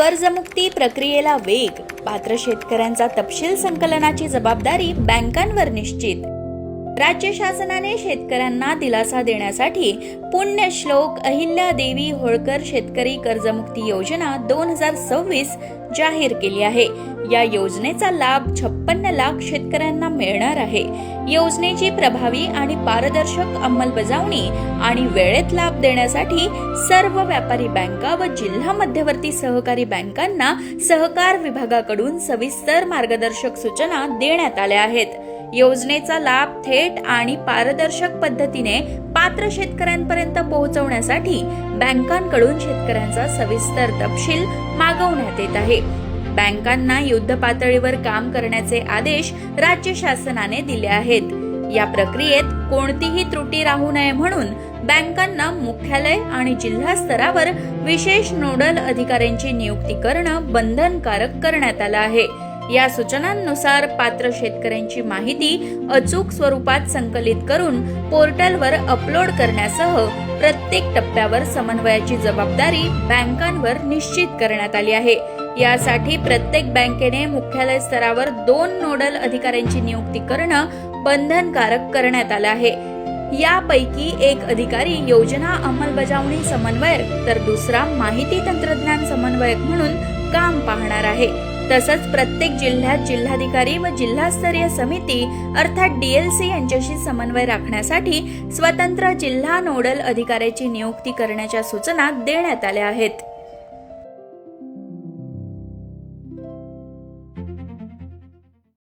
कर्जमुक्ती प्रक्रियेला वेग, पात्र शेतकऱ्यांचा तपशील संकलनाची जबाबदारी बँकांवर निश्चित। राज्य शासनाने शेतकऱ्यांना दिलासा देण्यासाठी पुण्यश्लोक अहिल्यादेवी होळकर शेतकरी कर्जमुक्ती योजना 2026 जाहीर केली आहे। या योजनेचा लाभ 56 लाख शेतकऱ्यांना मिळणार आहे। योजनेची प्रभावी आणि पारदर्शक अंमलबजावणी आणि वेळेत लाभ देण्यासाठी सर्व व्यापारी बँका व जिल्हा मध्यवर्ती सहकारी बँकांना सहकार विभागाकडून सविस्तर मार्गदर्शक सूचना देण्यात आल्या आहेत। योजनेचा लाभ थेट आणि पारदर्शक पद्धतीने पात्र शेतकऱ्यांपर्यंत पोहोचवण्यासाठी बँकांकडून शेतकऱ्यांचा सविस्तर तपशील मागवण्यात येत आहे। बँकांना युद्ध पातळीवर काम करण्याचे आदेश राज्य शासनाने दिले आहेत। या प्रक्रियेत कोणतीही त्रुटी राहू नये म्हणून बँकांना मुख्यालय आणि जिल्हा स्तरावर विशेष नोडल अधिकाऱ्यांची नियुक्ती करणं बंधनकारक करण्यात आलं आहे। या सूचनांनुसार पात्र शेतकऱ्यांची माहिती अचूक स्वरूपात संकलित करून पोर्टलवर अपलोड करण्यासह प्रत्येक टप्प्यावर समन्वयाची जबाबदारी बँकांवर निश्चित करण्यात आली आहे। यासाठी प्रत्येक बँकेने मुख्यालय स्तरावर 2 नोडल अधिकाऱ्यांची नियुक्ती करणं बंधनकारक करण्यात आलं आहे। यापैकी एक अधिकारी योजना अंमलबजावणी समन्वयक तर दुसरा माहिती तंत्रज्ञान समन्वयक म्हणून काम पाहणार आहे। तसंच प्रत्येक जिल्ह्यात जिल्हाधिकारी व जिल्हास्तरीय समिती अर्थात DLC यांच्याशी समन्वय राखण्यासाठी स्वतंत्र जिल्हा नोडल अधिकाऱ्याची नियुक्ती करण्याच्या सूचना देण्यात आल्या आहेत।